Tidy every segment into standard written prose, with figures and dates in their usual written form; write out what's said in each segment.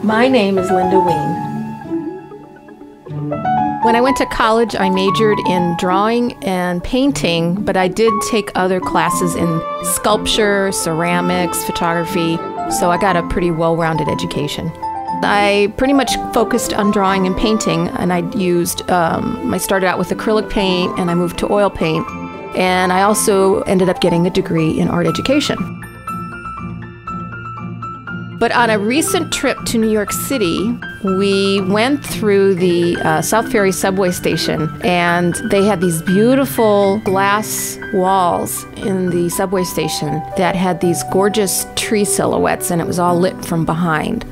My name is Linda Ween. When I went to college, I majored in drawing and painting, but I did take other classes in sculpture, ceramics, photography, so I got a pretty well-rounded education. I pretty much focused on drawing and painting, and I started out with acrylic paint, and I moved to oil paint, and I also ended up getting a degree in art education. But on a recent trip to New York City, we went through the South Ferry subway station, and they had these beautiful glass walls in the subway station that had these gorgeous tree silhouettes, and it was all lit from behind.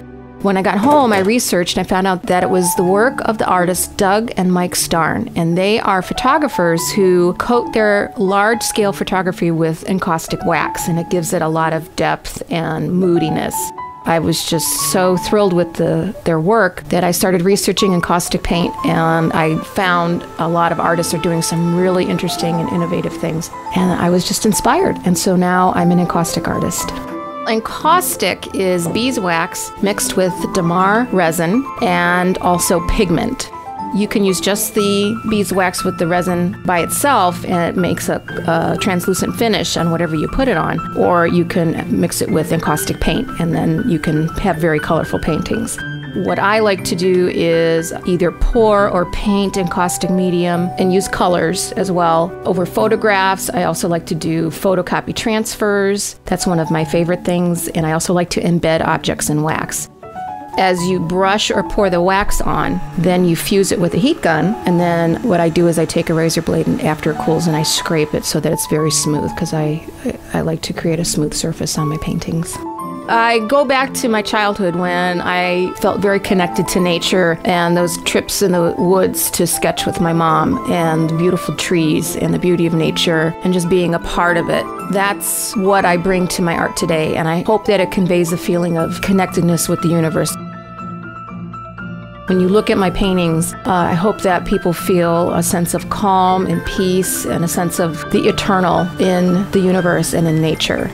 When I got home, I researched and I found out that it was the work of the artists Doug and Mike Starn, and they are photographers who coat their large-scale photography with encaustic wax, and it gives it a lot of depth and moodiness. I was just so thrilled with their work that I started researching encaustic paint, and I found a lot of artists are doing some really interesting and innovative things, and I was just inspired, and so now I'm an encaustic artist. Encaustic is beeswax mixed with Damar resin and also pigment. You can use just the beeswax with the resin by itself, and it makes a translucent finish on whatever you put it on. Or you can mix it with encaustic paint, and then you can have very colorful paintings. What I like to do is either pour or paint encaustic medium and use colors as well. Over photographs, I also like to do photocopy transfers. That's one of my favorite things. And I also like to embed objects in wax. As you brush or pour the wax on, then you fuse it with a heat gun, and then what I do is I take a razor blade, and after it cools, and I scrape it so that it's very smooth, because I like to create a smooth surface on my paintings. I go back to my childhood when I felt very connected to nature, and those trips in the woods to sketch with my mom, and the beautiful trees and the beauty of nature, and just being a part of it. That's what I bring to my art today, and I hope that it conveys a feeling of connectedness with the universe. When you look at my paintings, I hope that people feel a sense of calm and peace and a sense of the eternal in the universe and in nature.